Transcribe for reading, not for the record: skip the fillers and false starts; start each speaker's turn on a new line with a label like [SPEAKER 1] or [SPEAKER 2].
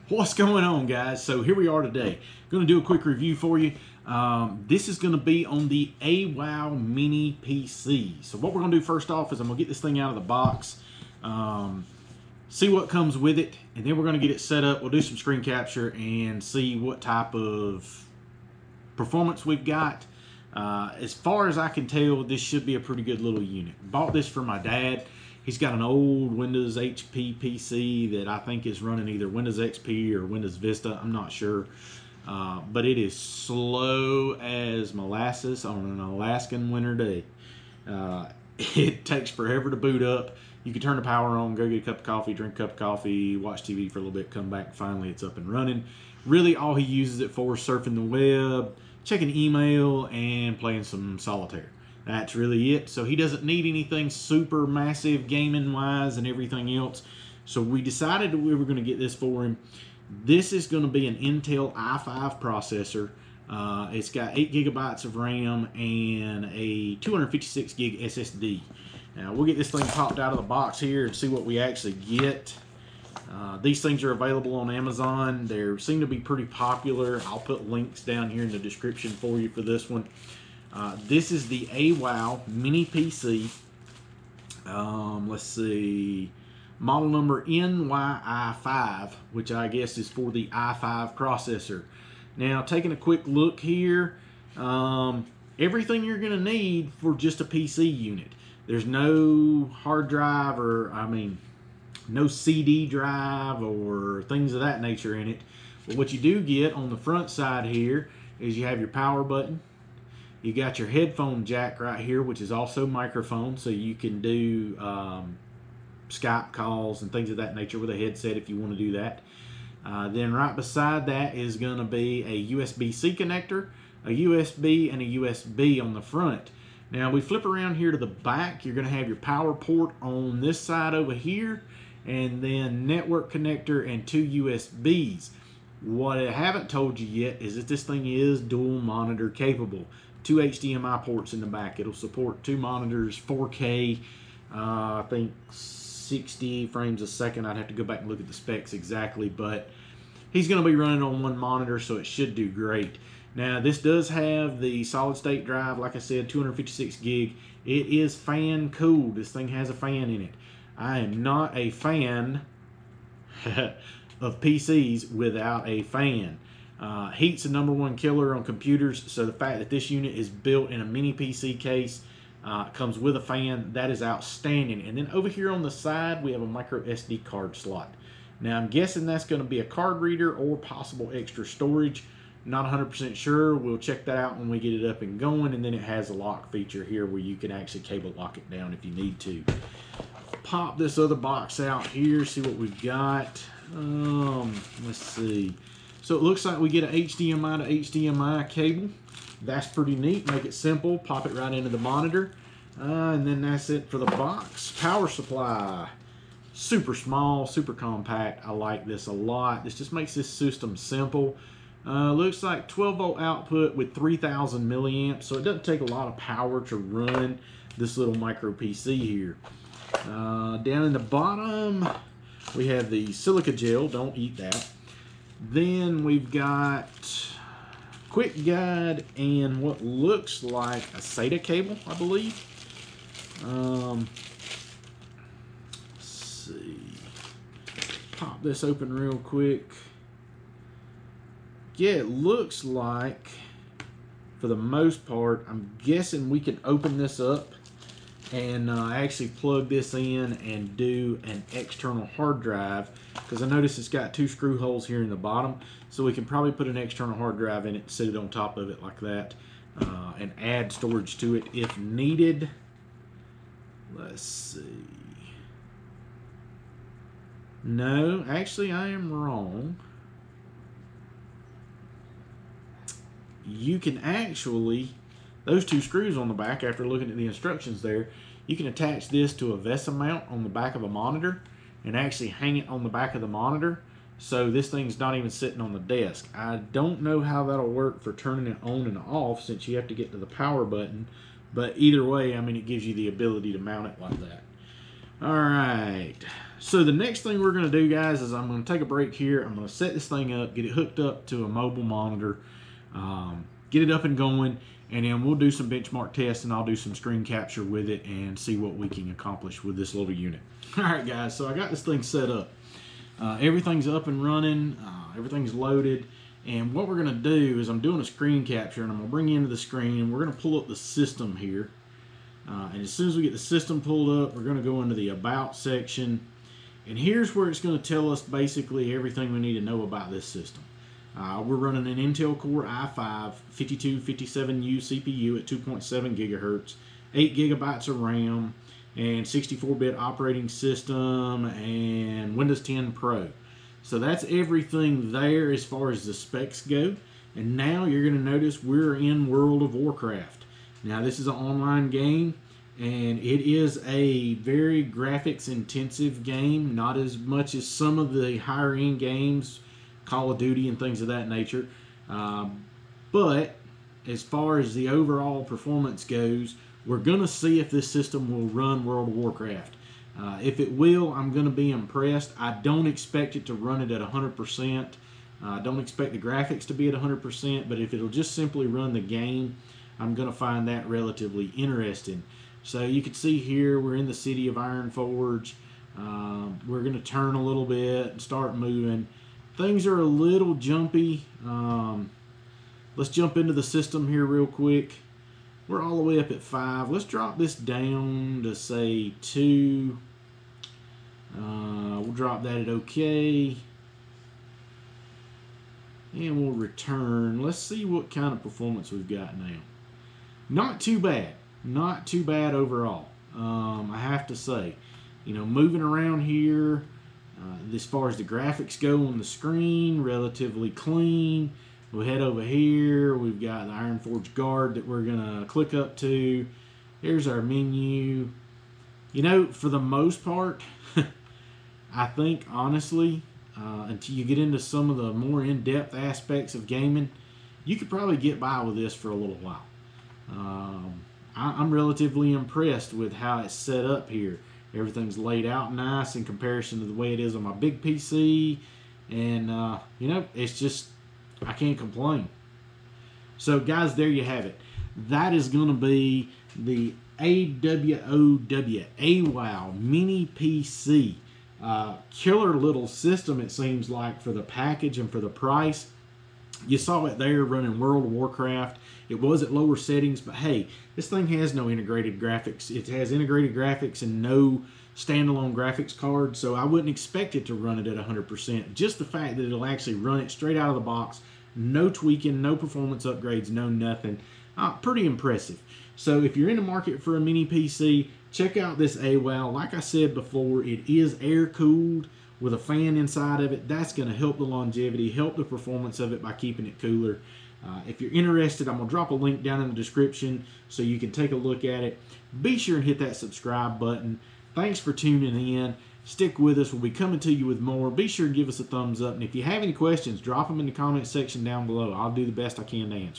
[SPEAKER 1] What's going on, guys? So here we are today. Going to do a quick review for you. This is going to be on the Awow Mini PC. So what we're going to do first off is I'm going to get this thing out of the box, see what comes with it, and then we're going to get it set up. We'll do some screen capture and see what type of performance we've got. As far as I can tell, this should be a pretty good little unit. Bought this for my dad. He's got an old Windows HP PC that I think is running either Windows XP or Windows Vista. I'm not sure. But it is slow as molasses on an Alaskan winter day. It takes forever to boot up. You can turn the power on, go get a cup of coffee, drink a cup of coffee, watch TV for a little bit, come back, finally it's up and running. Really all he uses it for is surfing the web, checking email, and playing some solitaire. That's really it. So he doesn't need anything super massive gaming wise and everything else. So we decided that we were going to get this for him. This is going to be an Intel i5 processor. It's got 8 gigabytes of RAM and a 256 gig SSD. Now we'll get this thing popped out of the box here and see what we actually get. These things are available on Amazon. They seem to be pretty popular. I'll put links down here in the description for you for this one. This is the Awow Mini PC. Let's see. Model number NYI5, which I guess is for the i5 processor. Now, taking a quick look here, everything you're going to need for just a PC unit. There's no hard drive no CD drive or things of that nature in it. But what you do get on the front side here is you have your power button. You got your headphone jack right here, which is also microphone, so you can do Skype calls and things of that nature with a headset if you want to do that. Then right beside that is going to be a USB-C connector, a USB, and a USB on the front. Now we flip around here to the back, you're going to have your power port on this side over here, and then network connector and 2 USBs. What I haven't told you yet is that this thing is dual monitor capable. 2 HDMI ports in the back. It'll support 2 monitors, 4K, I think 60 frames a second. I'd have to go back and look at the specs exactly, but he's going to be running on 1 monitor, so it should do great. Now, this does have the solid state drive, like I said, 256 gig. It is fan cooled. This thing has a fan in it. I am not a fan of PCs without a fan. Heat's the #1 killer on computers, so the fact that this unit is built in a mini PC case, comes with a fan, that is outstanding. And then over here on the side, we have a micro SD card slot. Now I'm guessing that's going to be a card reader or possible extra storage. Not 100% sure. We'll check that out when we get it up and going. And then it has a lock feature here where you can actually cable lock it down if you need to. Pop this other box out here, see what we've got. Let's see. So it looks like we get an HDMI to HDMI cable. That's pretty neat. Make it simple. Pop it right into the monitor. And then that's it for the box. Power supply. Super small, super compact. I like this a lot. This just makes this system simple. Looks like 12 volt output with 3000 milliamps. So it doesn't take a lot of power to run this little micro PC here. Down in the bottom, we have the silica gel. Don't eat that. Then we've got quick guide and what looks like a SATA cable, I believe. Let's see. Pop this open real quick. Yeah, it looks like, for the most part, I'm guessing we can open this up and actually plug this in and do an external hard drive, because I notice it's got 2 screw holes here in the bottom, so we can probably put an external hard drive in it, sit it on top of it like that, and add storage to it if needed. Let's see. No, actually I am wrong. You can actually, those 2 screws on the back, after looking at the instructions there, you can attach this to a VESA mount on the back of a monitor and actually hang it on the back of the monitor, so this thing's not even sitting on the desk. I don't know how that'll work for turning it on and off, since you have to get to the power button, but either way, I mean, it gives you the ability to mount it like that. All right. So the next thing we're going to do, guys, is I'm going to take a break here. I'm going to set this thing up, get it hooked up to a mobile monitor, get it up and going, and then we'll do some benchmark tests, and I'll do some screen capture with it and see what we can accomplish with this little unit. All right, guys, so I got this thing set up. Everything's up and running. Everything's loaded. And what we're going to do is I'm doing a screen capture, and I'm going to bring you into the screen, and we're going to pull up the system here. And as soon as we get the system pulled up, we're going to go into the About section. And here's where it's going to tell us basically everything we need to know about this system. We're running an Intel Core i5 5257U CPU at 2.7 gigahertz, 8 gigabytes of RAM, and 64-bit operating system, and Windows 10 Pro. So that's everything there as far as the specs go. And now you're going to notice we're in World of Warcraft. Now this is an online game, and it is a very graphics intensive game, not as much as some of the higher end games, Call of Duty and things of that nature. But as far as the overall performance goes, we're going to see if this system will run World of Warcraft. If it will, I'm going to be impressed. I don't expect it to run it at 100%. I don't expect the graphics to be at 100%, but if it'll just simply run the game, I'm going to find that relatively interesting. So you can see here we're in the city of Ironforge. We're going to turn a little bit and start moving. Things are a little jumpy. Let's jump into the system here real quick. We're all the way up at 5. Let's drop this down to say 2. We'll drop that at OK. And we'll return. Let's see what kind of performance we've got now. Not too bad. Not too bad overall. I have to say. You know, moving around here, as far as the graphics go on the screen, relatively clean. We'll head over here. We've got the Ironforge Guard that we're going to click up to. Here's our menu. You know, for the most part, I think, honestly, until you get into some of the more in-depth aspects of gaming, you could probably get by with this for a little while. I'm relatively impressed with how it's set up here. Everything's laid out nice in comparison to the way it is on my big PC. And, you know, it's just, I can't complain. So, guys, there you have it. That is going to be the Awow Mini PC. Killer little system, it seems like, for the package and for the price. You saw it there running World of Warcraft. It was at lower settings, but hey, this thing has no integrated graphics. It has integrated graphics and no standalone graphics card, so I wouldn't expect it to run it at 100%. Just the fact that it'll actually run it straight out of the box, no tweaking, no performance upgrades, no nothing. Pretty impressive. So if you're in the market for a mini PC, check out this Awow. Like I said before, it is air-cooled with a fan inside of it. That's going to help the longevity, help the performance of it by keeping it cooler. If you're interested, I'm going to drop a link down in the description so you can take a look at it. Be sure and hit that subscribe button. Thanks for tuning in. Stick with us. We'll be coming to you with more. Be sure to give us a thumbs up. And if you have any questions, drop them in the comment section down below. I'll do the best I can to answer.